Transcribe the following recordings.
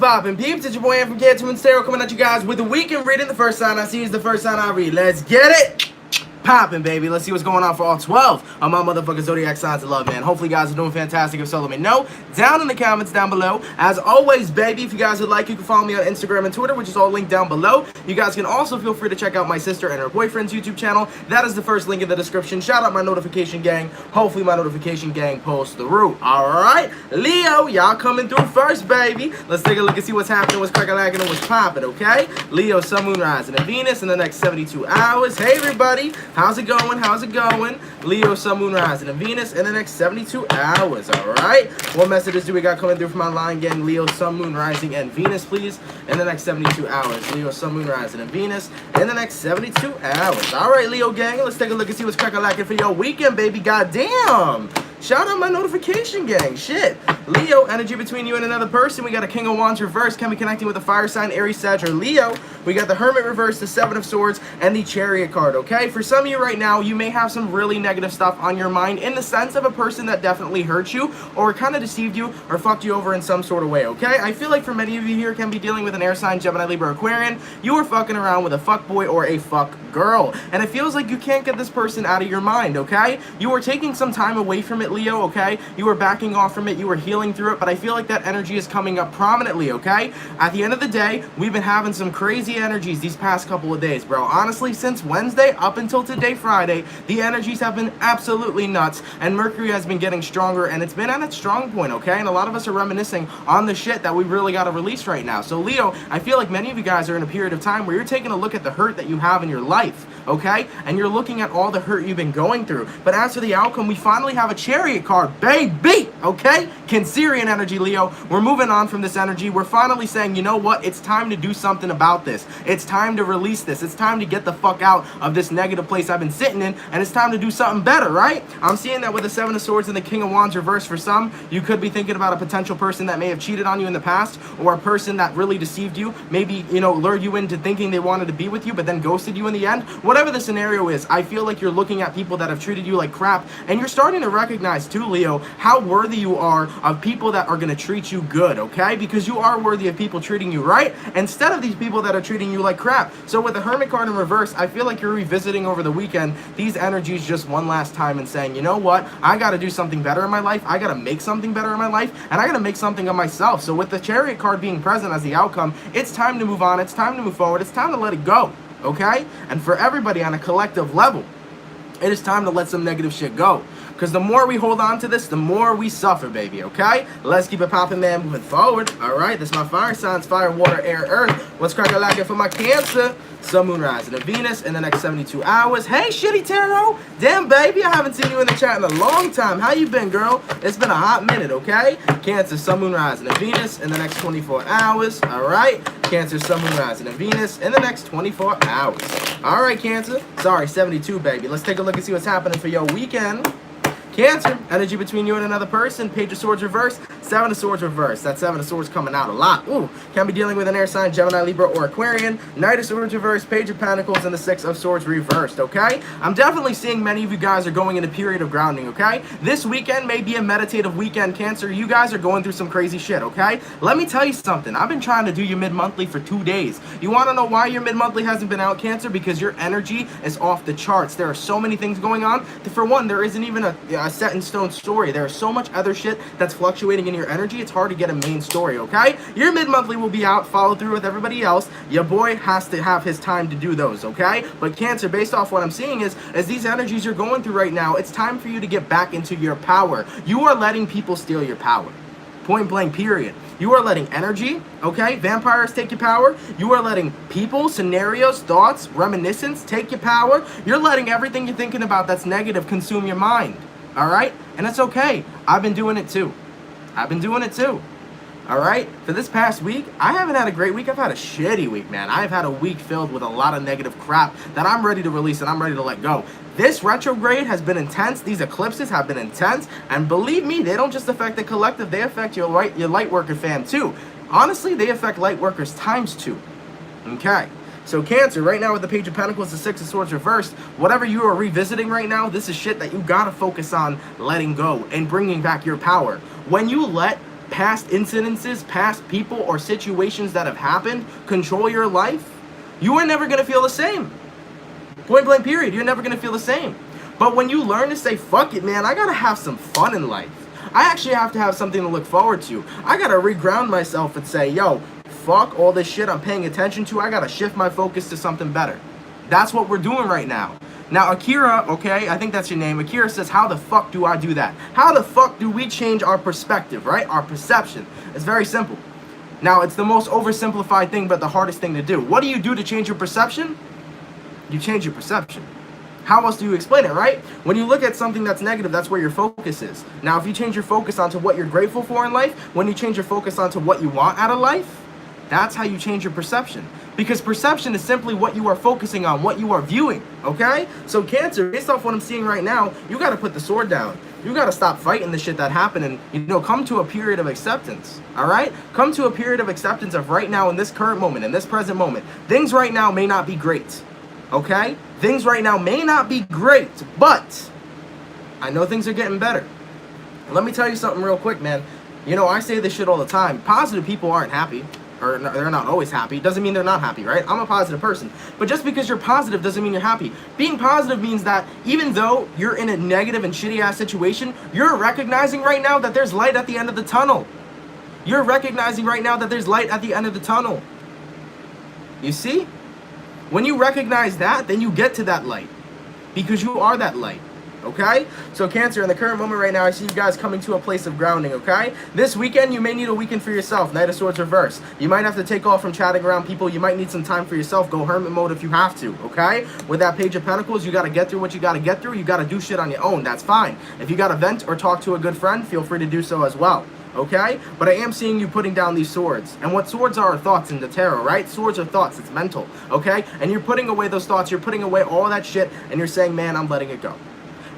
Poppin' peeps, it's your boy from CancerMoonsTarot coming at you guys with a weekend reading. The first sign I see is the first sign I read. Let's get it! Poppin', baby. Let's see what's going on for all 12 of my motherfucking zodiac signs of love, man. Hopefully you guys are doing fantastic. If so, let me know down in the comments down below. As always, baby, if you guys would like, you can follow me on Instagram and Twitter, which is all linked down below. You guys can also feel free to check out my sister and her boyfriend's YouTube channel. That is the first link in the description. Shout out my notification gang. Hopefully my notification gang pulls through. Alright, Leo, y'all coming through first, baby. Let's take a look and see what's happening, what's cracking, and what's popping, okay? Leo, Sun, Moon, Rising, and Venus in the next 72 hours. Hey, everybody. How's it going? How's it going? Leo, Sun, Moon, Rising, and Venus in the next 72 hours, alright? What messages do we got coming through from my line gang? Leo, Sun, Moon, Rising, and Venus, please, in the next 72 hours. Leo, Sun, Moon, Rising, and Venus in the next 72 hours. Alright, Leo gang, let's take a look and see what's cracking for your weekend, baby. Goddamn! Shout out my notification gang. Shit. Leo, energy between you and another person. We got a King of Wands reverse. Can be connecting with a fire sign, Aries, Sag, or Leo. We got the Hermit reverse, the Seven of Swords, and the Chariot card, okay? For some of you right now, you may have some really negative stuff on your mind in the sense of a person that definitely hurt you or kind of deceived you or fucked you over in some sort of way, okay? I feel like for many of you here can be dealing with an air sign, Gemini, Libra, Aquarian. You are fucking around with a fuck boy or a fuck girl. And it feels like you can't get this person out of your mind, okay? You are taking some time away from it, Leo, okay? You are backing off from it. You are healing through it, but I feel like that energy is coming up prominently, okay? At the end of the day, we've been having some crazy energies these past couple of days, bro. Honestly, since Wednesday up until today, Friday, the energies have been absolutely nuts, and Mercury has been getting stronger, and it's been at its strong point, okay? And a lot of us are reminiscing on the shit that we really got to release right now. So, Leo, I feel like many of you guys are in a period of time where you're taking a look at the hurt that you have in your life, okay? And you're looking at all the hurt you've been going through. But as for the outcome, we finally have a Chariot card, baby, okay? Cancerian energy, Leo. We're moving on from this energy. We're finally saying, you know what? It's time to do something about this. It's time to release this. It's time to get the fuck out of this negative place I've been sitting in, and it's time to do something better, right? I'm seeing that with the Seven of Swords and the King of Wands reverse. For some, you could be thinking about a potential person that may have cheated on you in the past, or a person that really deceived you, maybe, you know, lured you into thinking they wanted to be with you, but then ghosted you in the end. Whatever the scenario is, I feel like you're looking at people that have treated you like crap, and you're starting to recognize too, Leo, how worthy you are of people that are going to treat you good, okay? Because you are worthy of people treating you right, instead of these people that are treating you like crap. So with the Hermit card in reverse, I feel like you're revisiting over the weekend these energies just one last time and saying, you know what? I got to do something better in my life. I got to make something better in my life, and I got to make something of myself. So with the Chariot card being present as the outcome, it's time to move on. It's time to move forward. It's time to let it go, okay? And for everybody on a collective level, it is time to let some negative shit go. Because the more we hold on to this, the more we suffer, baby, okay? Let's keep it popping, man, moving forward. All right, this is my fire signs, fire, water, air, earth. What's cracking for my Cancer? Sun, Moon, Rising, and Venus in the next 72 hours. Hey, Shitty Tarot. Damn, baby, I haven't seen you in the chat in a long time. How you been, girl? It's been a hot minute, okay? Cancer, Sun, Moon, Rising, and Venus in the next 24 hours. All right? Cancer, Sun, Moon, Rising, and Venus in the next 24 hours. All right, Cancer. Sorry, 72, baby. Let's take a look and see what's happening for your weekend. Cancer, energy between you and another person. Page of Swords reverse, Seven of Swords reverse. That Seven of Swords coming out a lot. Ooh, can be dealing with an air sign, Gemini, Libra, or Aquarian. Knight of Swords reverse, Page of Pentacles, and the Six of Swords reversed, okay? I'm definitely seeing many of you guys are going in a period of grounding, okay? This weekend may be a meditative weekend, Cancer. You guys are going through some crazy shit, okay? Let me tell you something. I've been trying to do your mid-monthly for 2 days. You want to know why your mid-monthly hasn't been out, Cancer? Because your energy is off the charts. There are so many things going on. For one, there isn't even a set in stone story. There is so much other shit that's fluctuating in your energy, it's hard to get a main story, okay? Your mid-monthly will be out, follow through with everybody else. Your boy has to have his time to do those, okay? But Cancer, based off what I'm seeing is these energies you're going through right now, it's time for you to get back into your power. You are letting people steal your power. Point blank, period. You are letting energy, okay, vampires take your power. You are letting people, scenarios, thoughts, reminiscence take your power. You're letting everything you're thinking about that's negative consume your mind. All right? And it's okay. I've been doing it too. I've been doing it too. All right? For this past week, I haven't had a great week. I've had a shitty week, man. I've had a week filled with a lot of negative crap that I'm ready to release and I'm ready to let go. This retrograde has been intense. These eclipses have been intense. And believe me, they don't just affect the collective. They affect your light worker fam too. Honestly, they affect light workers ×2. Okay? So Cancer, right now with the Page of Pentacles, the Six of Swords reversed, whatever you are revisiting right now, this is shit that you gotta focus on letting go and bringing back your power. When you let past incidences, past people, or situations that have happened control your life, you are never going to feel the same. Point blank period. You're never going to feel the same. But when you learn to say, fuck it, man, I got to have some fun in life. I actually have to have something to look forward to. I got to reground myself and say, yo, fuck all this shit I'm paying attention to. I got to shift my focus to something better. That's what we're doing right now. Now, Akira, okay, I think that's your name. Akira says, how the fuck do I do that? How the fuck do we change our perspective, right? Our perception. It's very simple. Now, it's the most oversimplified thing, but the hardest thing to do. What do you do to change your perception? You change your perception. How else do you explain it, right? When you look at something that's negative, that's where your focus is. Now, if you change your focus onto what you're grateful for in life, when you change your focus onto what you want out of life, that's how you change your perception. Because perception is simply what you are focusing on, what you are viewing, okay? So Cancer, based off what I'm seeing right now, you got to put the sword down. You got to stop fighting the shit that happened and, you know, come to a period of acceptance, all right? Come to a period of acceptance of right now in this current moment, in this present moment. Things right now may not be great, okay? Things right now may not be great, but I know things are getting better. Let me tell you something real quick, man. You know, I say this shit all the time. Positive people aren't happy. Or they're not always happy. Doesn't mean they're not happy, right? I'm a positive person. But just because you're positive doesn't mean you're happy. Being positive means that even though you're in a negative and shitty ass situation, you're recognizing right now that there's light at the end of the tunnel. You're recognizing right now that there's light at the end of the tunnel. You see? When you recognize that, then you get to that light. Because you are that light. Okay? So Cancer, in the current moment right now, I see you guys coming to a place of grounding, okay? This weekend, you may need a weekend for yourself. Knight of Swords reverse. You might have to take off from chatting around people. You might need some time for yourself. Go hermit mode if you have to, okay? With that Page of Pentacles, you got to get through what you got to get through. You got to do shit on your own. That's fine. If you got to vent or talk to a good friend, feel free to do so as well. Okay? But I am seeing you putting down these swords. And what swords are thoughts in the tarot, right? Swords are thoughts. It's mental, okay? And you're putting away those thoughts. You're putting away all that shit. And you're saying, man, I'm letting it go.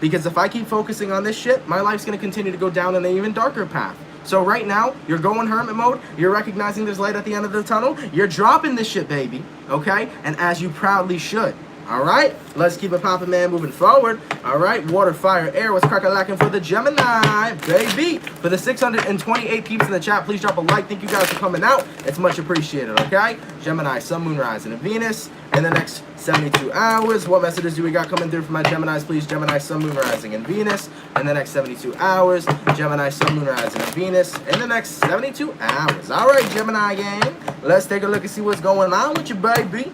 Because if I keep focusing on this shit, my life's going to continue to go down an even darker path. So right now, you're going hermit mode. You're recognizing there's light at the end of the tunnel. You're dropping this shit, baby. Okay? And as you proudly should. All right? Let's keep it popping, man, moving forward. All right? Water, fire, air. What's crack-a-lackin' for the Gemini, baby? For the 628 peeps in the chat, please drop a like. Thank you guys for coming out. It's much appreciated, okay? Gemini, Sun, Moon, Rising, and Venus. In the next 72 hours, what messages do we got coming through for my Geminis, please? Gemini, Sun, Moon, Rising, and Venus. In the next 72 hours, Gemini, Sun, Moon, Rising, and Venus. In the next 72 hours. All right, Gemini gang. Let's take a look and see what's going on with you, baby.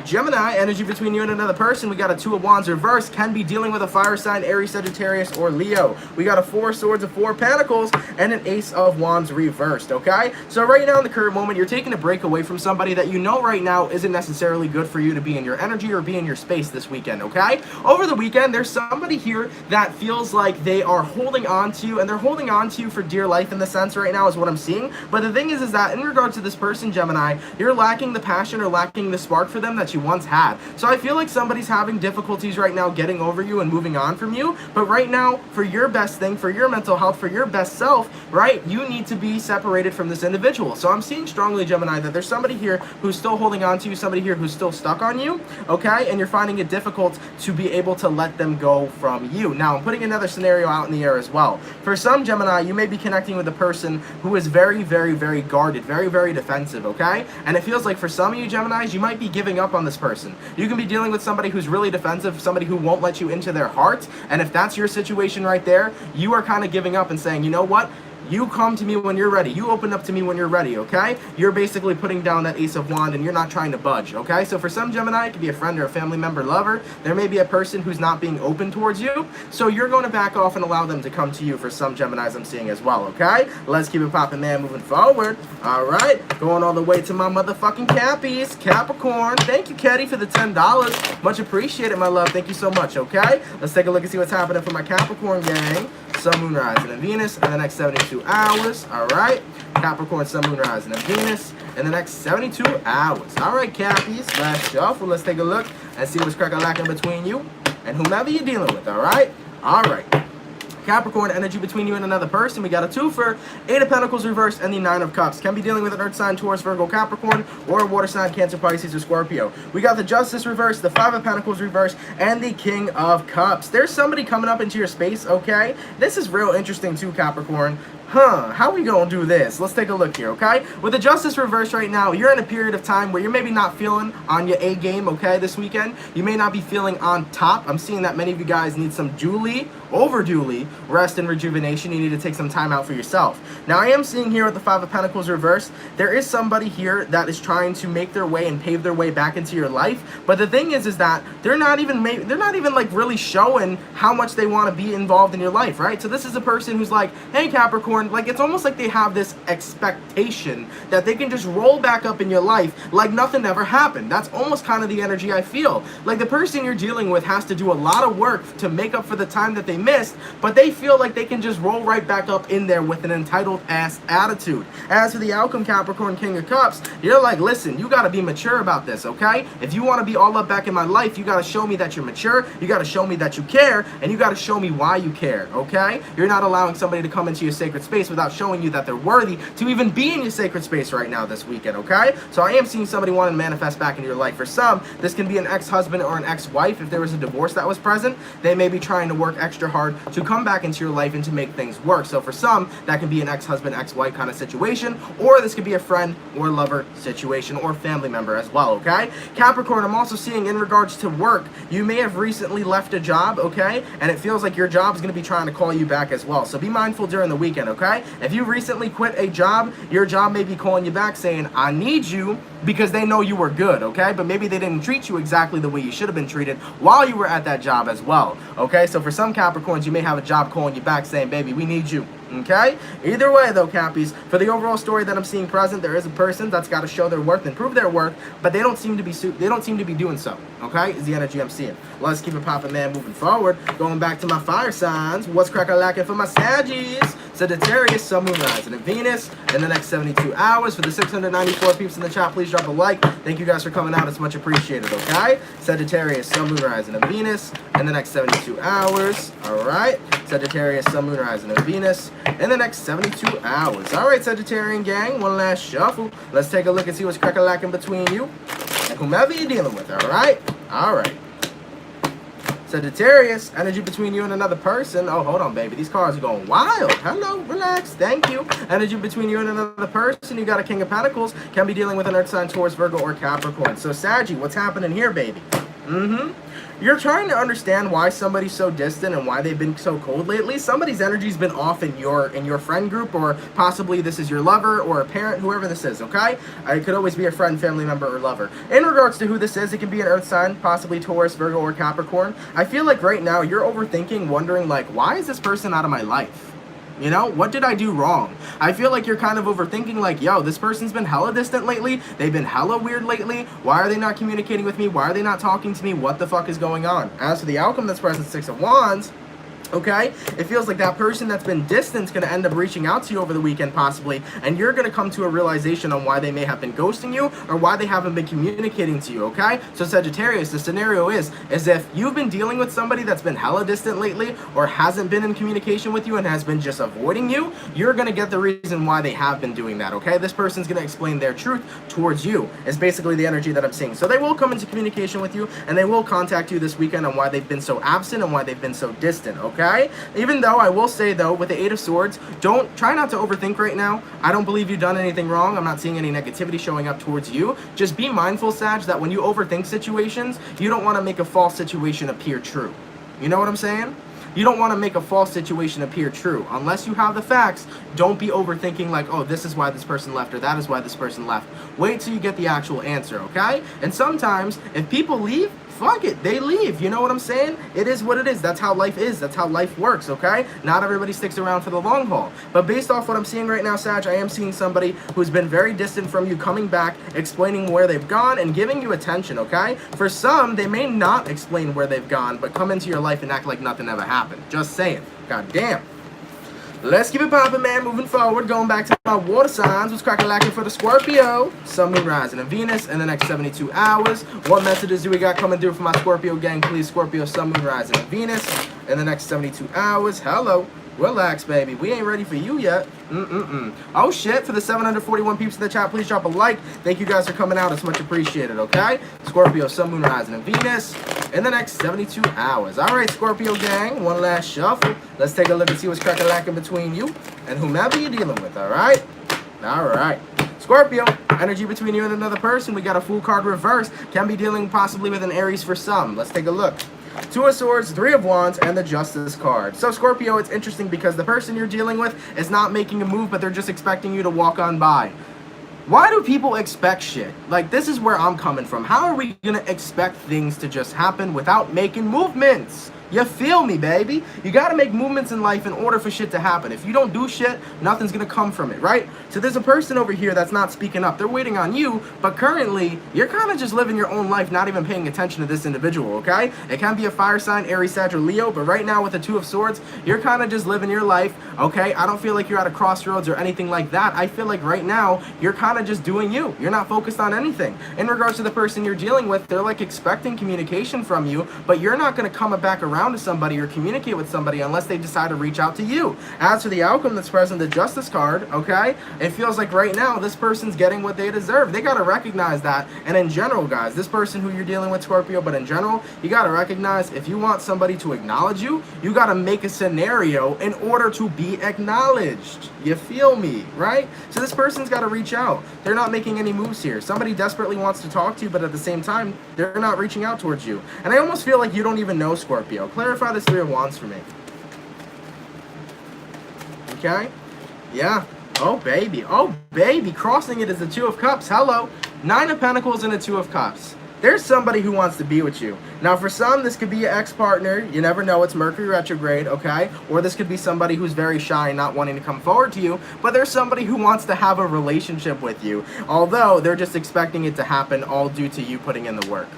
Gemini, energy between you and another person. We got a Two of Wands reverse. Can be dealing with a fire sign, Aries, Sagittarius, or Leo. We got a Four Swords of Four Pentacles and an Ace of Wands reversed, okay? So right now in the current moment, you're taking a break away from somebody that you know right now isn't necessarily good for you to be in your energy or be in your space this weekend, okay? Over the weekend, there's somebody here that feels like they are holding on to you, and they're holding on to you for dear life in the sense right now is what I'm seeing. But the thing is that in regards to this person, Gemini, you're lacking the passion or lacking the spark for them that you once had. So I feel like somebody's having difficulties right now getting over you and moving on from you. But right now, for your best thing, for your mental health, for your best self, right, you need to be separated from this individual. So I'm seeing strongly, Gemini, that there's somebody here who's still holding on to you, somebody here who's still stuck on you, okay? And you're finding it difficult to be able to let them go from you. Now, I'm putting another scenario out in the air as well. For some, Gemini, you may be connecting with a person who is very, very, very guarded, very, very defensive, okay? And it feels like for some of you, Geminis, you might be giving up on this person. You can be dealing with somebody who's really defensive, somebody who won't let you into their heart. And if that's your situation right there, you are kind of giving up and saying, you know what? You come to me when you're ready. You open up to me when you're ready, okay? You're basically putting down that Ace of Wands and you're not trying to budge, okay? So for some Gemini, it could be a friend or a family member, lover. There may be a person who's not being open towards you. So you're going to back off and allow them to come to you for some Geminis I'm seeing as well, okay? Let's keep it popping, man, moving forward. All right, going all the way to my motherfucking Cappies. Capricorn, thank you, Ketty, for the $10. Much appreciated, my love. Thank you so much, okay? Let's take a look and see what's happening for my Capricorn gang. Sun, Moon, Rising, and Venus in the next 72 hours. All right. Capricorn, Sun, Moon, Rising, and Venus in the next 72 hours. All right, Cappies. Last shuffle. Let's take a look and see what's crack-a-lackin' between you and whomever you're dealing with. All right. All right. Capricorn, energy between you and another person. We got a twofer, Eight of Pentacles reversed, and the Nine of Cups. Can be dealing with an Earth sign, Taurus, Virgo, Capricorn, or a water sign, Cancer, Pisces, or Scorpio. We got the Justice reversed, the Five of Pentacles reversed, and the King of Cups. There's somebody coming up into your space, okay? This is real interesting too, Capricorn. How we gonna do this? Let's take a look here, okay? With the Justice reverse right now, you're in a period of time where you're maybe not feeling on your A game, okay, this weekend. You may not be feeling on top. I'm seeing that many of you guys need some overduly rest and rejuvenation. You need to take some time out for yourself. Now, I am seeing here with the Five of Pentacles reverse, there is somebody here that is trying to make their way and pave their way back into your life. But the thing is that they're not even like really showing how much they want to be involved in your life, right? So this is a person who's like, hey, Capricorn, like it's almost like they have this expectation that they can just roll back up in your life like nothing ever happened. That's almost kind of the energy I feel. Like the person you're dealing with has to do a lot of work to make up for the time that they missed, but they feel like they can just roll right back up in there with an entitled ass attitude. As for the outcome, Capricorn, King of Cups, you're like, listen, you got to be mature about this, okay? If you want to be all up back in my life, you got to show me that you're mature, you got to show me that you care, and you got to show me why you care, okay? You're not allowing somebody to come into your sacred space without showing you that they're worthy to even be in your sacred space right now this weekend, okay? So I am seeing somebody wanting to manifest back into your life. For some, this can be an ex-husband or an ex-wife. If there was a divorce that was present, they may be trying to work extra hard to come back into your life and to make things work. So for some, that can be an ex-husband, ex-wife kind of situation, or this could be a friend or lover situation or family member as well, okay? Capricorn, I'm also seeing in regards to work, you may have recently left a job, okay? And it feels like your job is going to be trying to call you back as well. So be mindful during the weekend, okay? If you recently quit a job, your job may be calling you back saying, I need you, because they know you were good, okay? But maybe they didn't treat you exactly the way you should have been treated while you were at that job as well, okay? So for some Capricorns, you may have a job calling you back saying, baby, we need you, okay? Either way, though, Cappies, for the overall story that I'm seeing present, there is a person that's got to show their worth and prove their worth, but they don't seem to be doing so, okay? Is the energy I'm seeing. Let's keep it popping, man, moving forward. Going back to my fire signs, what's crack-a-lackin' for my Saggies? Sagittarius, Sun, Moon, Rising, and Venus in the next 72 hours. For the 694 peeps in the chat, please drop a like. Thank you guys for coming out. It's much appreciated, okay? Sagittarius, Sun, Moon, Rising, and Venus in the next 72 hours. All right. Sagittarius, Sun, Moon, Rising, and Venus in the next 72 hours. All right, Sagittarian gang, one last shuffle. Let's take a look and see what's crack-a-lackin' between you and whomever you're dealing with, all right? All right. Sagittarius, energy between you and another person. Oh, hold on, baby. These cards are going wild. Hello, relax. Thank you. Energy between you and another person. You got a King of Pentacles. Can be dealing with an Earth sign, Taurus, Virgo, or Capricorn. So, Saggy, what's happening here, baby? You're trying to understand why somebody's so distant and why they've been so cold lately. Somebody's energy's been off in your friend group, or possibly this is your lover or a parent, whoever this is, okay? It could always be a friend, family member, or lover. In regards to who this is, it can be an Earth sign, possibly Taurus, Virgo, or Capricorn. I feel like right now you're overthinking, wondering like, why is this person out of my life? You know, what did I do wrong? I feel like you're kind of overthinking like, yo, this person's been hella distant lately. They've been hella weird lately. Why are they not communicating with me? Why are they not talking to me? What the fuck is going on? As for the outcome that's present, Six of Wands, okay, it feels like that person that's been distant is going to end up reaching out to you over the weekend possibly, and you're going to come to a realization on why they may have been ghosting you or why they haven't been communicating to you, okay? So Sagittarius, the scenario is if you've been dealing with somebody that's been hella distant lately or hasn't been in communication with you and has been just avoiding you, you're going to get the reason why they have been doing that, okay? This person's going to explain their truth towards you is basically the energy that I'm seeing. So they will come into communication with you and they will contact you this weekend on why they've been so absent and why they've been so distant, okay? Even though I will say though, with the Eight of Swords, try not to overthink right now. I don't believe you've done anything wrong. I'm not seeing any negativity showing up towards you. Just be mindful, Sag, that when you overthink situations, you don't want to make a false situation appear true. You know what I'm saying? You don't want to make a false situation appear true. Unless you have the facts, don't be overthinking like, oh, this is why this person left or that is why this person left. Wait till you get the actual answer, okay? And sometimes, if people leave, fuck it, they leave. You know what I'm saying? It is what it is. That's how life is. That's how life works, okay? Not everybody sticks around for the long haul. But based off what I'm seeing right now, Sag, I am seeing somebody who's been very distant from you coming back, explaining where they've gone, and giving you attention, okay? For some, they may not explain where they've gone, but come into your life and act like nothing ever happened. Just saying. God damn. Let's keep it popping, man. Moving forward, going back to my water signs. What's crack-a-lackin' for the Scorpio? Sun, Moon, Rising, and Venus in the next 72 hours. What messages do we got coming through for my Scorpio gang? Please, Scorpio, Sun, Moon, Rising, and Venus in the next 72 hours. Hello. Relax, baby. We ain't ready for you yet. Oh, shit. For the 741 peeps in the chat, please drop a like. Thank you guys for coming out. It's much appreciated, okay? Scorpio, Sun, Moon, Rising, and Venus in the next 72 hours. All right, Scorpio gang, one last shuffle. Let's take a look and see what's cracking between you and whomever you're dealing with, all right? All right. Scorpio, energy between you and another person. We got a Fool card reversed. Can be dealing possibly with an Aries for some. Let's take a look. Two of Swords, Three of Wands, and the Justice card. So, Scorpio, it's interesting because the person you're dealing with is not making a move, but they're just expecting you to walk on by. Why do people expect shit? Like, this is where I'm coming from. How are we gonna expect things to just happen without making movements? You feel me, baby? You gotta make movements in life in order for shit to happen. If you don't do shit, nothing's gonna come from it, right? So there's a person over here that's not speaking up. They're waiting on you, but currently, you're kind of just living your own life, not even paying attention to this individual, okay? It can be a fire sign, Aries, Sag, or Leo, but right now with the Two of Swords, you're kind of just living your life, okay? I don't feel like you're at a crossroads or anything like that. I feel like right now, you're kind of just doing you. You're not focused on anything. In regards to the person you're dealing with, they're like expecting communication from you, but you're not gonna come back around to somebody or communicate with somebody unless they decide to reach out to you. As for the outcome that's present, the Justice card, okay, it feels like right now this person's getting what they deserve. They got to recognize that. And in general, guys, this person who you're dealing with, Scorpio, but in general, you got to recognize if you want somebody to acknowledge you, you got to make a scenario in order to be acknowledged. You feel me, right? So this person's got to reach out. They're not making any moves here. Somebody desperately wants to talk to you, but at the same time, they're not reaching out towards you. And I almost feel like you don't even know, Scorpio. Clarify this Three of Wands for me. Okay? Yeah. Oh, baby. Oh, baby. Crossing it is the Two of Cups. Hello. Nine of Pentacles and a Two of Cups. There's somebody who wants to be with you. Now, for some, this could be your ex-partner. You never know. It's Mercury retrograde, okay? Or this could be somebody who's very shy and not wanting to come forward to you. But there's somebody who wants to have a relationship with you. Although, they're just expecting it to happen all due to you putting in the work.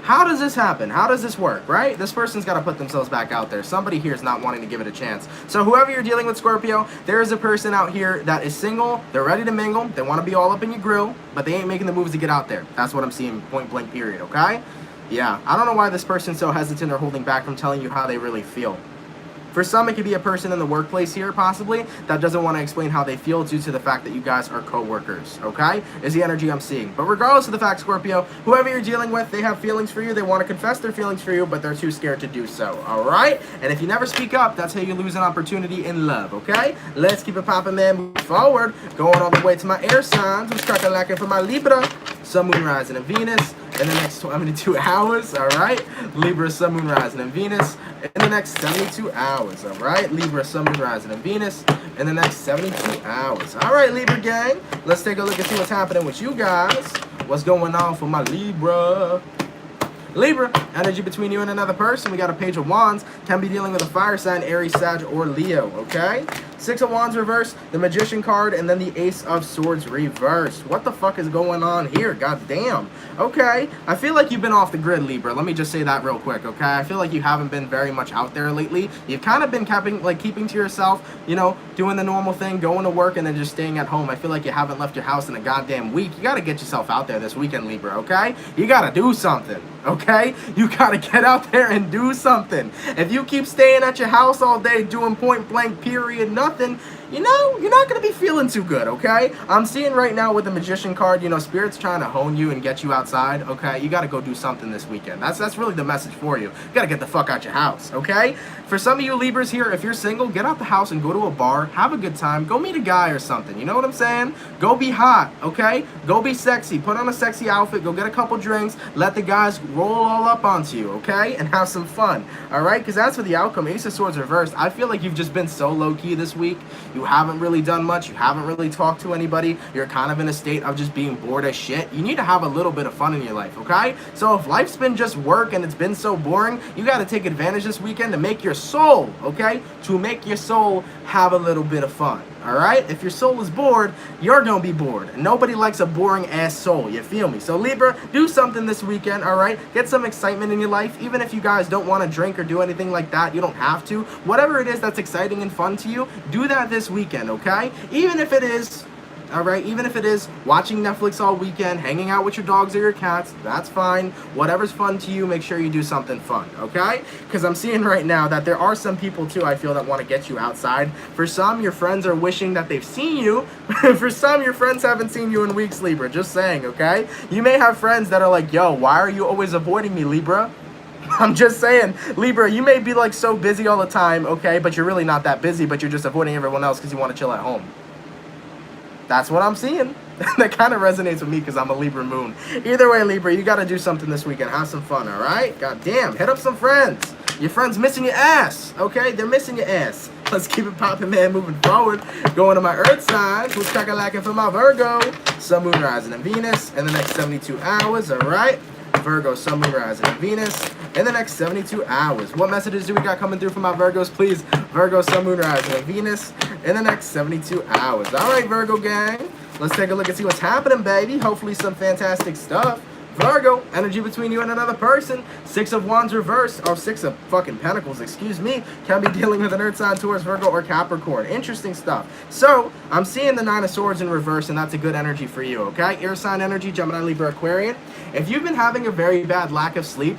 How does this happen? How does this work, right? This person's got to put themselves back out there. Somebody here is not wanting to give it a chance. So whoever you're dealing with, Scorpio, there is a person out here that is single. They're ready to mingle. They want to be all up in your grill, but they ain't making the moves to get out there. That's what I'm seeing, point blank period, okay? Yeah, I don't know why this person's so hesitant or holding back from telling you how they really feel. For some, it could be a person in the workplace here, possibly, that doesn't want to explain how they feel due to the fact that you guys are co-workers, okay? Is the energy I'm seeing. But regardless of the fact, Scorpio, whoever you're dealing with, they have feelings for you. They want to confess their feelings for you, but they're too scared to do so, all right? And if you never speak up, that's how you lose an opportunity in love, okay? Let's keep it popping, man. Move forward. Going all the way to my air signs. Who's cracking for my Libra? Sun, Moon, Rising, and Venus in the next 22 hours, all right? Libra, Sun, Moon, Rising, and Venus in the next 72 hours, all right? Libra, Sun, Moon, Rising, and Venus in the next 72 hours. All right, Libra gang, let's take a look and see what's happening with you guys. What's going on for my Libra? Libra, energy between you and another person. We got a Page of Wands. Can be dealing with a fire sign, Aries, Sag, or Leo, okay? Six of Wands reversed, the Magician card, and then the Ace of Swords reversed. What the fuck is going on here? God damn. Okay, I feel like you've been off the grid, Libra. Let me just say that real quick, okay? I feel like you haven't been very much out there lately. You've kind of been keeping to yourself, you know, doing the normal thing, going to work, and then just staying at home. I feel like you haven't left your house in a goddamn week. You got to get yourself out there this weekend, Libra, okay? You got to do something, okay? You got to get out there and do something. If you keep staying at your house all day doing point blank period nothing, you know, you're not going to be feeling too good, okay? I'm seeing right now with the Magician card, you know, Spirit's trying to hone you and get you outside, okay? You got to go do something this weekend. That's really the message for you. You got to get the fuck out your house, okay? For some of you Libras here, if you're single, get out the house and go to a bar, have a good time, go meet a guy or something, you know what I'm saying? Go be hot, okay? Go be sexy, put on a sexy outfit, go get a couple drinks, let the guys roll all up onto you, okay? And have some fun, all right? Because as for the outcome, Ace of Swords reversed, I feel like you've just been so low-key this week. You haven't really done much. You haven't really talked to anybody. You're kind of in a state of just being bored as shit. You need to have a little bit of fun in your life, okay? So if life's been just work and it's been so boring, you got to take advantage this weekend to make your soul, okay? To make your soul have a little bit of fun, all right? If your soul is bored, you're going to be bored. And nobody likes a boring-ass soul, you feel me? So Libra, do something this weekend, all right? Get some excitement in your life. Even if you guys don't want to drink or do anything like that, you don't have to. Whatever it is that's exciting and fun to you, do that this weekend, okay? Even if it is all right? Even if it is watching Netflix all weekend, hanging out with your dogs or your cats, that's fine. Whatever's fun to you, make sure you do something fun, okay? Because I'm seeing right now that there are some people too, I feel, that want to get you outside. For some, your friends are wishing that they've seen you. For some, your friends haven't seen you in weeks, Libra. Just saying, okay? You may have friends that are like, yo, why are you always avoiding me, Libra? I'm just saying, Libra, you may be like so busy all the time, okay? But you're really not that busy, but you're just avoiding everyone else because you want to chill at home. That's what I'm seeing. That kind of resonates with me because I'm a Libra Moon. Either way, Libra, you got to do something this weekend. Have some fun, all right? God damn, hit up some friends. Your friends missing your ass, okay? They're missing your ass. Let's keep it popping, man, moving forward. Going to my Earth signs. Who's crack-a-lacking for my Virgo? Sun, Moon, Rising, and Venus in the next 72 hours, all right? Virgo, Sun, Moon, Rising, and Venus in the next 72 hours. What messages do we got coming through for my Virgos, please? Virgo, Sun, Moon, Rising, and Venus in the next 72 hours. All right, Virgo gang. Let's take a look and see what's happening, baby. Hopefully some fantastic stuff. Virgo, energy between you and another person. 6 of Wands reverse, or 6 of fucking Pentacles, excuse me, can be dealing with an Earth sign, Taurus, Virgo, or Capricorn. Interesting stuff. So, I'm seeing the 9 of Swords in reverse, and that's a good energy for you, okay? Air sign energy, Gemini, Libra, Aquarian. If you've been having a very bad lack of sleep,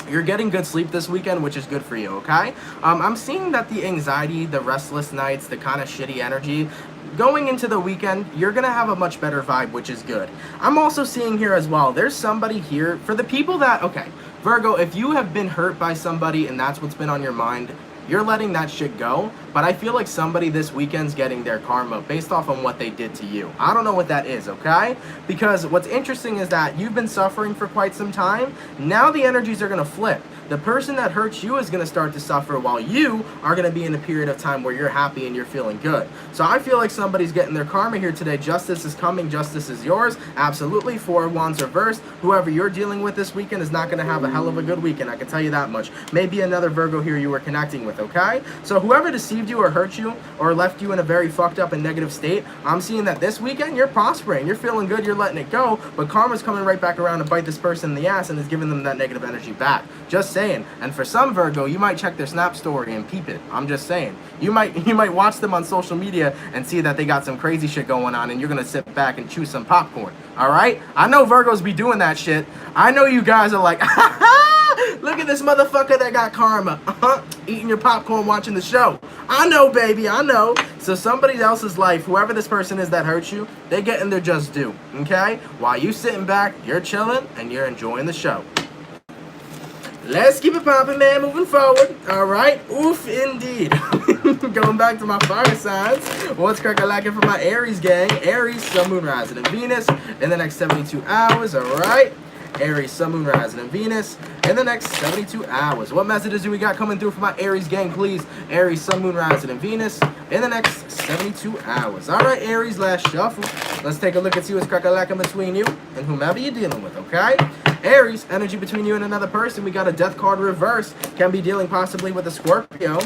you're getting good sleep this weekend, which is good for you, okay? I'm seeing that the anxiety, the restless nights, the kind of shitty energy, going into the weekend, you're going to have a much better vibe, which is good. I'm also seeing here as well, there's somebody here, for the people that, okay, Virgo, if you have been hurt by somebody and that's what's been on your mind, you're letting that shit go. But I feel like somebody this weekend's getting their karma based off on what they did to you. I don't know what that is, okay? Because what's interesting is that you've been suffering for quite some time. Now the energies are going to flip. The person that hurts you is going to start to suffer while you are going to be in a period of time where you're happy and you're feeling good. So I feel like somebody's getting their karma here today. Justice is coming. Justice is yours. Absolutely. 4 of Wands reversed. Whoever you're dealing with this weekend is not going to have a hell of a good weekend. I can tell you that much. Maybe another Virgo here you were connecting with, okay? So whoever deceived you or hurt you or left you in a very fucked up and negative state, I'm seeing that this weekend you're prospering. You're feeling good. You're letting it go. But karma's coming right back around to bite this person in the ass and is giving them that negative energy back. Just saying. And for some Virgo, you might check their Snap story and peep it. I'm just saying. You might watch them on social media and see that they got some crazy shit going on, and you're gonna sit back and chew some popcorn. All right? I know Virgos be doing that shit. I know you guys are like, look at this motherfucker that got karma. Eating your popcorn, watching the show. I know, baby. I know. So somebody else's life, whoever this person is that hurts you, they getting their just due. Okay? While you sitting back, you're chilling and you're enjoying the show. Let's keep it popping, man, moving forward. All right. Oof, indeed. Going back to my fire signs. What's crack-a-lacking for my Aries gang? Aries, Sun, Moon, Rising, and Venus in the next 72 hours. All right. Aries, Sun, Moon, Rising, and Venus in the next 72 hours. What messages do we got coming through for my Aries gang, please? Aries, Sun, Moon, Rising, and Venus in the next 72 hours. All right, Aries, last shuffle. Let's take a look and see what's crack-a-lacking between you and whomever you're dealing with, okay? Aries, energy between you and another person. We got a death card reverse. Can be dealing possibly with a Scorpio.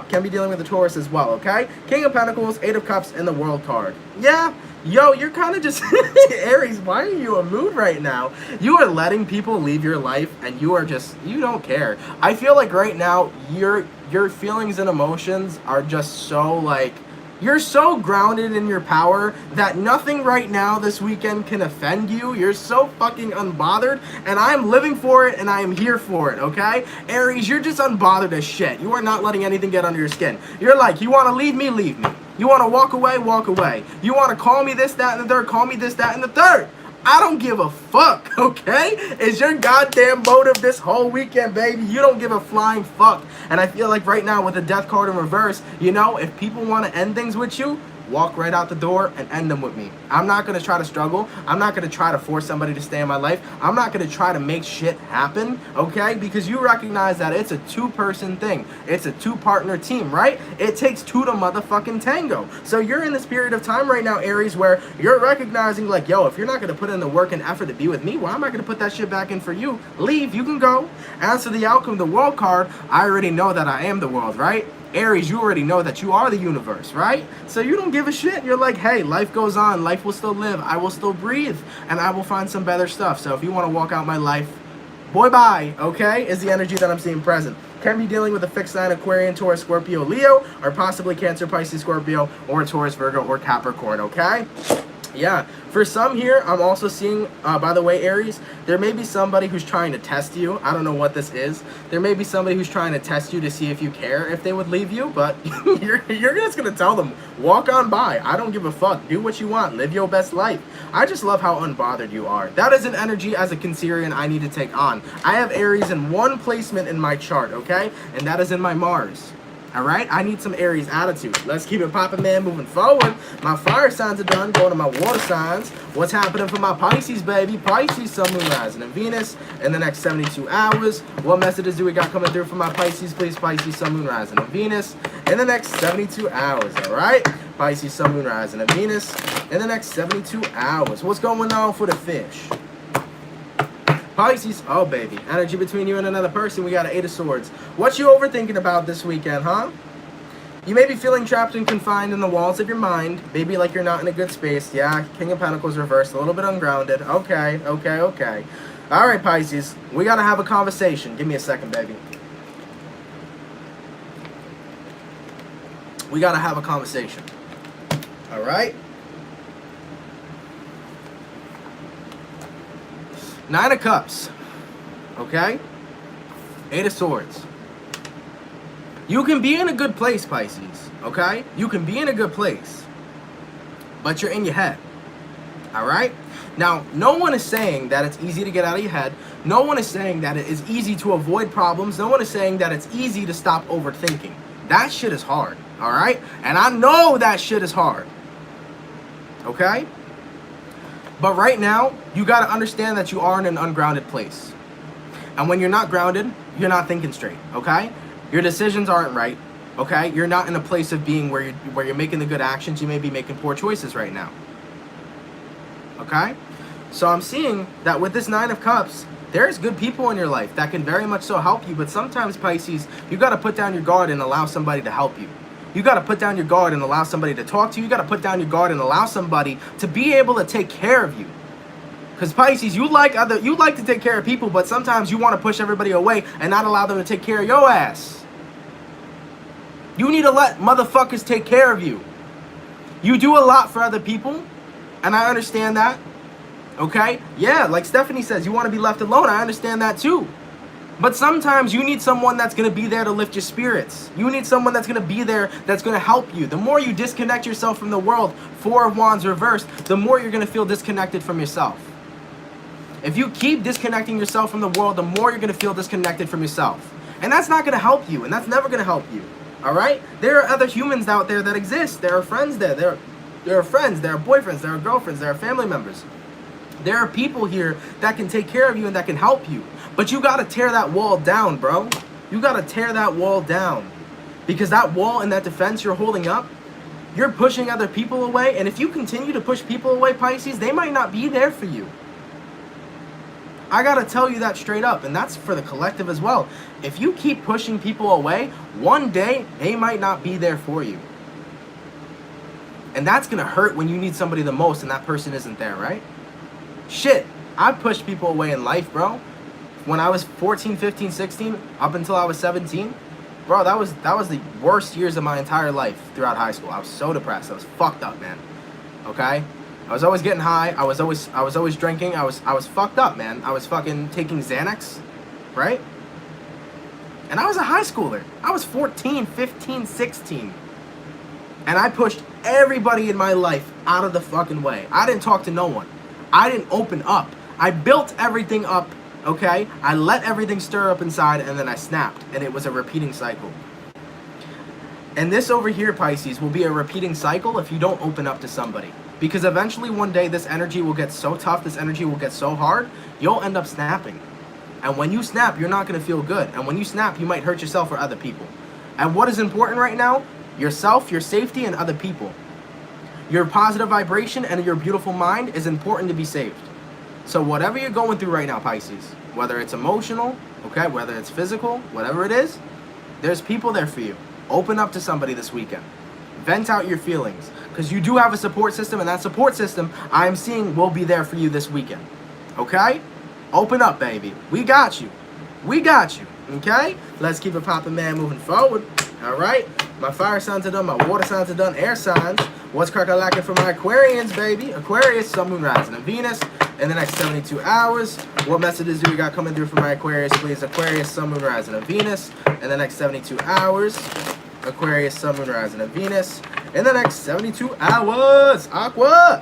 Can be dealing with a Taurus as well, okay? King of Pentacles, 8 of Cups, and the World card. Yeah. Yo, you're kind of just... Aries, why are you in a mood right now? You are letting people leave your life, and you are just... You don't care. I feel like right now, your feelings and emotions are just so, like... You're so grounded in your power that nothing right now this weekend can offend you. You're so fucking unbothered, and I am living for it, and I am here for it, okay? Aries, you're just unbothered as shit. You are not letting anything get under your skin. You're like, you want to leave me? Leave me. You want to walk away? Walk away. You want to call me this, that, and the third? Call me this, that, and the third. I don't give a fuck, okay? It's your goddamn motive this whole weekend, baby. You don't give a flying fuck. And I feel like right now with the death card in reverse, you know, if people want to end things with you, walk right out the door and end them with me. I'm not going to try to struggle. I'm not going to try to force somebody to stay in my life. I'm not going to try to make shit happen, okay? Because you recognize that it's a 2-person thing. It's a 2-partner team, right? It takes 2 to motherfucking tango. So you're in this period of time right now, Aries, where you're recognizing like, yo, if you're not going to put in the work and effort to be with me, why am I going to put that shit back in for you? Leave. You can go. As to the outcome of the World card, I already know that I am the world, right? Aries, you already know that you are the universe, right? So you don't give a shit. You're like, hey, life goes on. Life will still live. I will still breathe. And I will find some better stuff. So if you want to walk out my life, boy, bye, okay? Is the energy that I'm seeing present. Can be dealing with a fixed sign, Aquarian, Taurus, Scorpio, Leo, or possibly Cancer, Pisces, Scorpio, or Taurus, Virgo, or Capricorn, okay? Yeah, for some here, I'm also seeing, by the way, Aries, there may be somebody who's trying to test you. I don't know what this is. There may be somebody who's trying to test you to see if you care, if they would leave you, but you're just going to tell them, walk on by. I don't give a fuck. Do what you want. Live your best life. I just love how unbothered you are. That is an energy as a Cancerian I need to take on. I have Aries in one placement in my chart, okay? And that is in my Mars. All right, I need some Aries attitude. Let's keep it popping, man, moving forward. My fire signs are done, going to my water signs. What's happening for my Pisces, baby? Pisces, Sun, Moon, Rising, and Venus in the next 72 hours. What messages do we got coming through for my Pisces, please? Pisces, Sun, Moon, Rising, and Venus in the next 72 hours, all right? Pisces, Sun, Moon, Rising, and Venus in the next 72 hours. What's going on for the fish? Pisces, oh baby, energy between you and another person. We got an 8 of Swords. What you overthinking about this weekend, huh? You may be feeling trapped and confined in the walls of your mind. Maybe like you're not in a good space. Yeah, King of Pentacles reversed, a little bit ungrounded. Okay. All right, Pisces, we got to have a conversation. Give me a second, baby. We got to have a conversation. All right? 9 of Cups, okay? 8 of Swords. You can be in a good place, Pisces, okay? You can be in a good place, but you're in your head, all right? Now, no one is saying that it's easy to get out of your head. No one is saying that it is easy to avoid problems. No one is saying that it's easy to stop overthinking. That shit is hard, all right? And I know that shit is hard, okay? But right now, you got to understand that you are in an ungrounded place. And when you're not grounded, you're not thinking straight, okay? Your decisions aren't right, okay? You're not in a place of being where you're making the good actions. You may be making poor choices right now, okay? So I'm seeing that with this 9 of Cups, there's good people in your life that can very much so help you. But sometimes, Pisces, you got to put down your guard and allow somebody to help you. You got to put down your guard and allow somebody to talk to you. You got to put down your guard and allow somebody to be able to take care of you. Because Pisces, you like to take care of people, but sometimes you want to push everybody away and not allow them to take care of your ass. You need to let motherfuckers take care of you. You do a lot for other people, and I understand that. Okay? Yeah, like Stephanie says, you want to be left alone. I understand that too. But sometimes you need someone that's going to be there to lift your spirits. You need someone that's going to be there that's going to help you. The more you disconnect yourself from the world, 4 of Wands reversed, the more you're going to feel disconnected from yourself. If you keep disconnecting yourself from the world, the more you're going to feel disconnected from yourself. And that's not going to help you, and that's never going to help you. All right? There are other humans out there that exist. There are friends there. There are friends, there are boyfriends, there are girlfriends, there are family members. There are people here that can take care of you and that can help you. But you got to tear that wall down, bro. You got to tear that wall down. Because that wall and that defense you're holding up, you're pushing other people away. And if you continue to push people away, Pisces, they might not be there for you. I got to tell you that straight up. And that's for the collective as well. If you keep pushing people away, one day they might not be there for you. And that's going to hurt when you need somebody the most and that person isn't there, right? Shit, I pushed people away in life, bro. When I was 14, 15, 16, up until I was 17, bro, that was the worst years of my entire life throughout high school. I was so depressed. I was fucked up, man. Okay? I was always getting high. I was always drinking. I was fucked up, man. I was fucking taking Xanax, right? And I was a high schooler. I was 14, 15, 16. And I pushed everybody in my life out of the fucking way. I didn't talk to no one. I didn't open up. I built everything up, okay? I let everything stir up inside, and then I snapped. And it was a repeating cycle. And this over here, Pisces, will be a repeating cycle if you don't open up to somebody. Because eventually one day this energy will get so tough, this energy will get so hard, you'll end up snapping. And when you snap, you're not going to feel good. And when you snap, you might hurt yourself or other people. And what is important right now? Yourself, your safety, and other people. Your positive vibration and your beautiful mind is important to be saved. So whatever you're going through right now, Pisces, whether it's emotional, okay, whether it's physical, whatever it is, there's people there for you. Open up to somebody this weekend. Vent out your feelings. Because you do have a support system, and that support system I'm seeing will be there for you this weekend. Okay? Open up, baby. We got you. We got you. Okay? Let's keep it popping, man, moving forward. All right? My fire signs are done. My water signs are done. Air signs. What's crack-a-lackin' for my Aquarians, baby? Aquarius, Sun, Moon, Rising, and Venus in the next 72 hours. What messages do we got coming through for my Aquarius, please? Aquarius, Sun, Moon, Rising, and Venus in the next 72 hours. Aquarius, Sun, Moon, Rising, and Venus in the next 72 hours. Aqua.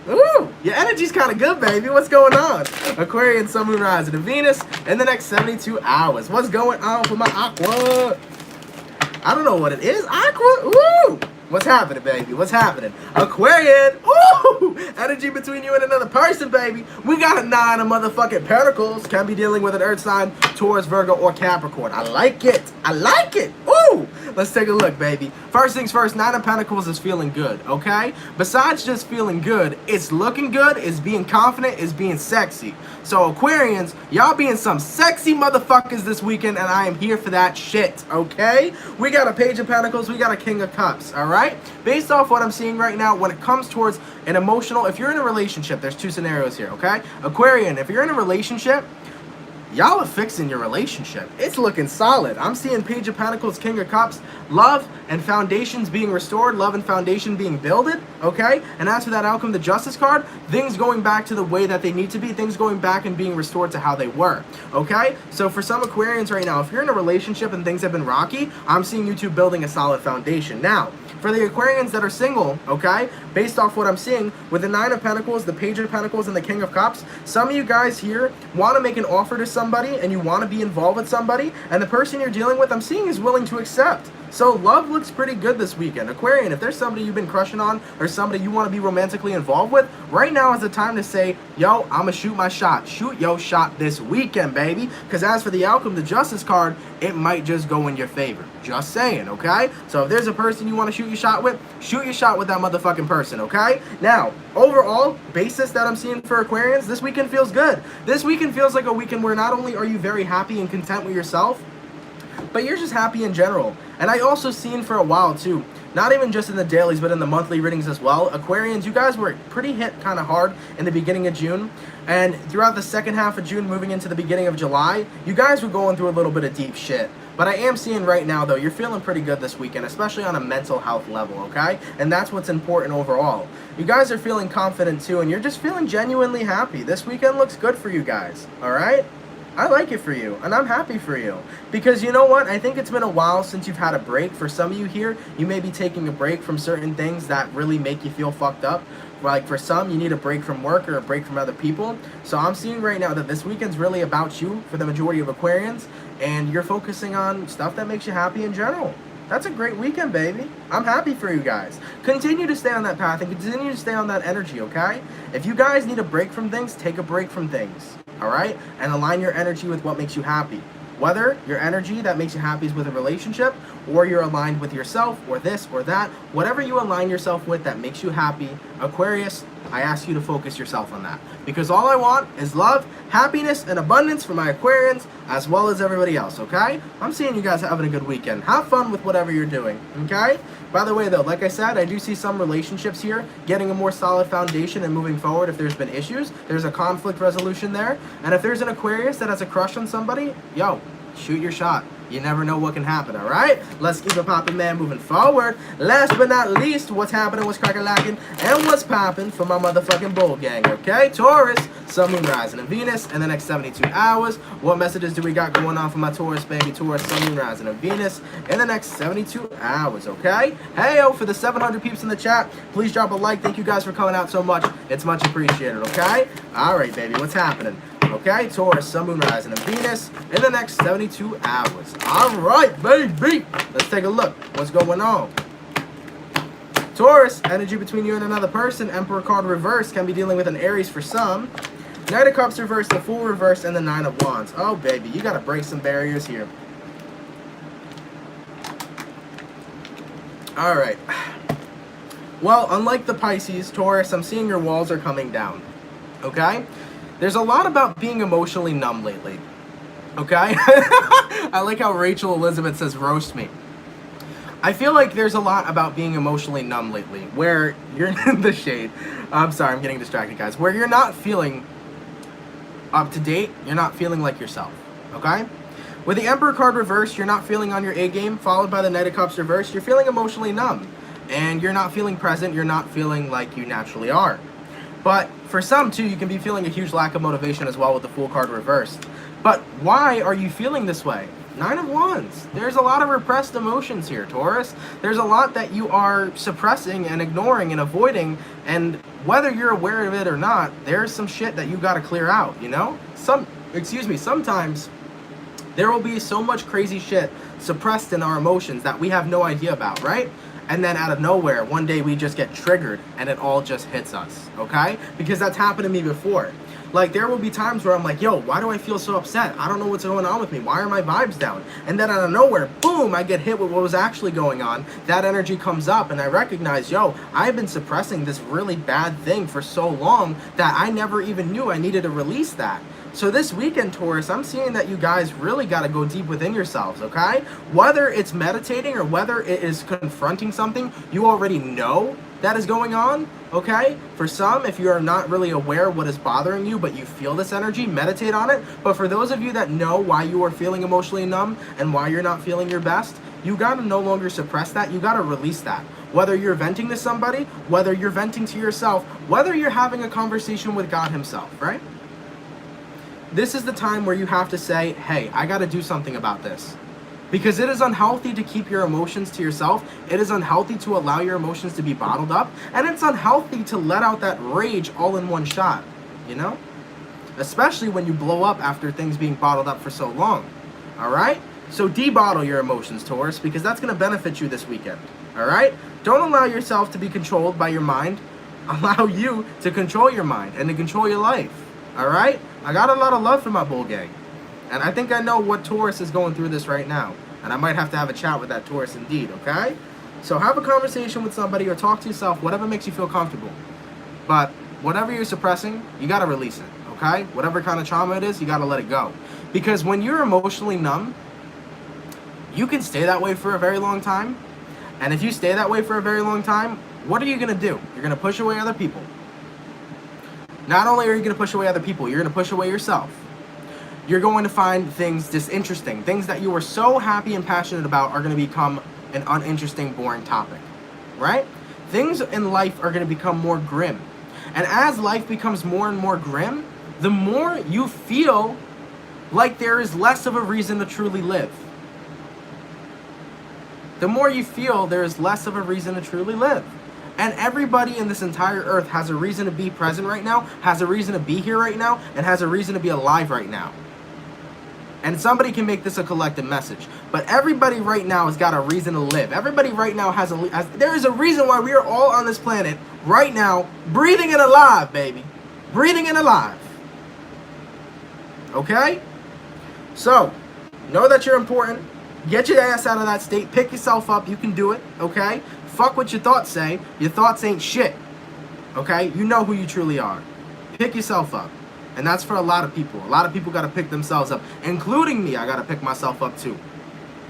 Ooh, your energy's kind of good, baby. What's going on? Aquarius, Sun, Moon, Rising, and Venus in the next 72 hours. What's going on for my Aqua? I don't know what it is. Aqua? Ooh. What's happening, baby? What's happening? Aquarian. Ooh! Energy between you and another person, baby. We got a 9 of motherfucking pentacles. Can be dealing with an earth sign, Taurus, Virgo, or Capricorn. I like it. I like it. Ooh! Let's take a look, baby. First things first, 9 of Pentacles is feeling good, okay? Besides just feeling good, it's looking good, it's being confident, it's being sexy. So Aquarians, y'all being some sexy motherfuckers this weekend, and I am here for that shit, okay? We got a Page of Pentacles, we got a King of Cups, all right? Based off what I'm seeing right now, when it comes towards an emotional, if you're in a relationship, there's 2 scenarios here, okay? Aquarian, if you're in a relationship, y'all are fixing your relationship. It's looking solid. I'm seeing Page of Pentacles, King of Cups, love and foundations being restored, love and foundation being builded, okay? And as for that outcome, the Justice card, things going back to the way that they need to be, things going back and being restored to how they were, okay? So for some Aquarians right now, if you're in a relationship and things have been rocky, I'm seeing you two building a solid foundation. Now, for the Aquarians that are single, okay, based off what I'm seeing, with the 9 of Pentacles, the Page of Pentacles, and the King of Cups, some of you guys here want to make an offer to somebody and you want to be involved with somebody, and the person you're dealing with, I'm seeing, is willing to accept. So love looks pretty good this weekend. Aquarian, if there's somebody you've been crushing on or somebody you want to be romantically involved with, right now is the time to say, yo, I'm going to shoot my shot. Shoot your shot this weekend, baby. Because as for the outcome, the Justice card, it might just go in your favor. Just saying, okay? So if there's a person you want to shoot your shot with, shoot your shot with that motherfucking person, okay? Now, overall basis that I'm seeing for Aquarians, this weekend feels good. This weekend feels like a weekend where not only are you very happy and content with yourself, but you're just happy in general. And I also seen for a while too, not even just in the dailies, but in the monthly readings as well, Aquarians, you guys were pretty hit kind of hard in the beginning of June. And throughout the second half of June, moving into the beginning of July, you guys were going through a little bit of deep shit. But I am seeing right now, though, you're feeling pretty good this weekend, especially on a mental health level, okay? And that's what's important overall. You guys are feeling confident too, and you're just feeling genuinely happy. This weekend looks good for you guys, all right? I like it for you, and I'm happy for you. Because you know what? I think it's been a while since you've had a break. For some of you here, you may be taking a break from certain things that really make you feel fucked up. Like for some, you need a break from work or a break from other people. So I'm seeing right now that this weekend's really about you for the majority of Aquarians, and you're focusing on stuff that makes you happy in general. That's a great weekend, baby. I'm happy for you guys. Continue to stay on that path and continue to stay on that energy, okay? If you guys need a break from things, take a break from things, all right? And align your energy with what makes you happy. Whether your energy that makes you happy is with a relationship, or you're aligned with yourself, or this or that, whatever you align yourself with that makes you happy, Aquarius, I ask you to focus yourself on that. Because all I want is love, happiness, and abundance for my Aquarians, as well as everybody else, okay? I'm seeing you guys having a good weekend. Have fun with whatever you're doing, okay? By the way, though, like I said, I do see some relationships here getting a more solid foundation and moving forward if there's been issues. There's a conflict resolution there. And if there's an Aquarius that has a crush on somebody, yo, shoot your shot. You never know what can happen, all right? Let's keep it popping, man, moving forward. Last but not least, what's happening, what's crackin', and what's popping for my motherfucking bull gang, okay? Taurus, Sun, Moon, Rising, and Venus in the next 72 hours. What messages do we got going on for my Taurus, baby? Taurus, Sun, Moon, Rising, and Venus in the next 72 hours, okay? Hey-o, for the 700 peeps in the chat, please drop a like. Thank you guys for coming out so much. It's much appreciated, okay? All right, baby, what's happening? Okay, Taurus, Sun, Moon, Rising, and Venus in the next 72 hours. All right, baby. Let's take a look. What's going on? Taurus, energy between you and another person. Emperor card reverse, can be dealing with an Aries for some. Knight of Cups reverse, the Fool reverse, and the 9 of Wands. Oh, baby, you got to break some barriers here. All right. Well, unlike the Pisces, Taurus, I'm seeing your walls are coming down. Okay? There's a lot about being emotionally numb lately, okay? I like how Rachel Elizabeth says, roast me. I feel like there's a lot about being emotionally numb lately, where you're in the shade. I'm sorry, I'm getting distracted, guys. Where you're not feeling up to date, you're not feeling like yourself, okay? With the Emperor card reversed, you're not feeling on your A game, followed by the Knight of Cups reversed, you're feeling emotionally numb. and you're not feeling present, you're not feeling like you naturally are. But for some too, you can be feeling a huge lack of motivation as well with the Fool card reversed. But why are you feeling this way? 9 of Wands. There's a lot of repressed emotions here, Taurus. There's a lot that you are suppressing and ignoring and avoiding, and whether you're aware of it or not, there's some shit that you gotta clear out, you know? Sometimes there will be so much crazy shit suppressed in our emotions that we have no idea about, right? And then out of nowhere, one day we just get triggered and it all just hits us, okay? Because that's happened to me before. Like, there will be times where I'm like, yo, why do I feel so upset? I don't know what's going on with me. Why are my vibes down? And then out of nowhere, boom, I get hit with what was actually going on. That energy comes up and I recognize, yo, I've been suppressing this really bad thing for so long that I never even knew I needed to release that. So this weekend, Taurus, I'm seeing that you guys really got to go deep within yourselves, okay? Whether it's meditating or whether it is confronting something you already know that is going on, okay? For some, if you are not really aware of what is bothering you, but you feel this energy, meditate on it. But for those of you that know why you are feeling emotionally numb and why you're not feeling your best, you got to no longer suppress that. You got to release that. Whether you're venting to somebody, whether you're venting to yourself, whether you're having a conversation with God himself, right? This is the time where you have to say, hey, I got to do something about this. Because it is unhealthy to keep your emotions to yourself. It is unhealthy to allow your emotions to be bottled up. And it's unhealthy to let out that rage all in one shot, you know? Especially when you blow up after things being bottled up for so long, all right? So de-bottle your emotions, Taurus, because that's going to benefit you this weekend, all right? Don't allow yourself to be controlled by your mind. Allow you to control your mind and to control your life, all right? I got a lot of love for my bull gang. And I think I know what Taurus is going through this right now. And I might have to have a chat with that Taurus indeed, okay? So have a conversation with somebody or talk to yourself, whatever makes you feel comfortable. But whatever you're suppressing, you got to release it, okay? Whatever kind of trauma it is, you got to let it go. Because when you're emotionally numb, you can stay that way for a very long time. And if you stay that way for a very long time, what are you going to do? You're going to push away other people. Not only are you going to push away other people, you're going to push away yourself. You're going to find things disinteresting. Things that you were so happy and passionate about are going to become an uninteresting, boring topic, right? Things in life are going to become more grim. And as life becomes more and more grim, the more you feel like there is less of a reason to truly live. The more you feel there is less of a reason to truly live. And everybody in this entire earth has a reason to be present right now, has a reason to be here right now, and has a reason to be alive right now. And somebody can make this a collective message. But everybody right now has got a reason to live. Everybody right now there is a reason why we are all on this planet right now, breathing and alive, baby. Breathing and alive. Okay? So, know that you're important. Get your ass out of that state. Pick yourself up. You can do it. Okay? Fuck what your thoughts say. Your thoughts ain't shit. Okay? You know who you truly are. Pick yourself up. And that's for a lot of people. A lot of people got to pick themselves up. Including me. I got to pick myself up too.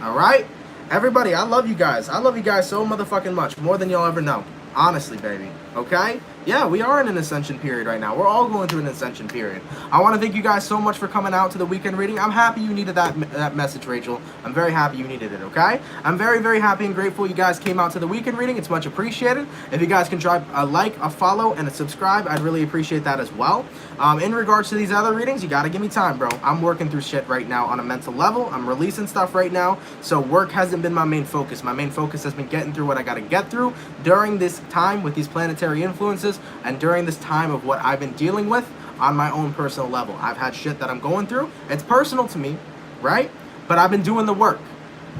Alright? Everybody, I love you guys. I love you guys so motherfucking much. More than you'll ever know. Honestly, baby. Okay? Yeah, we are in an ascension period right now. We're all going through an ascension period. I want to thank you guys so much for coming out to the weekend reading. I'm happy you needed that message, Rachel. I'm very happy you needed it, okay? I'm very, very happy and grateful you guys came out to the weekend reading. It's much appreciated. If you guys can drop a like, a follow, and a subscribe, I'd really appreciate that as well. In regards to these other readings, you got to give me time, bro. I'm working through shit right now on a mental level. I'm releasing stuff right now, so work hasn't been my main focus. My main focus has been getting through what I got to get through during this time with these planetary influences and during this time of what I've been dealing with on my own personal level. I've had shit that I'm going through. It's personal to me, right? But I've been doing the work.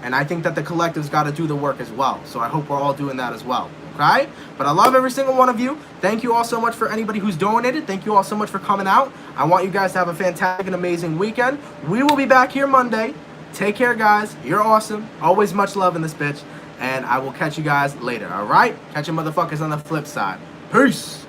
And I think that the collective's got to do the work as well. So I hope we're all doing that as well. Okay? But I love every single one of you. Thank you all so much for anybody who's donated. Thank you all so much for coming out. I want you guys to have a fantastic and amazing weekend. We will be back here Monday. Take care, guys. You're awesome. Always much love in this bitch. And I will catch you guys later, alright? Catch you motherfuckers on the flip side. Peace!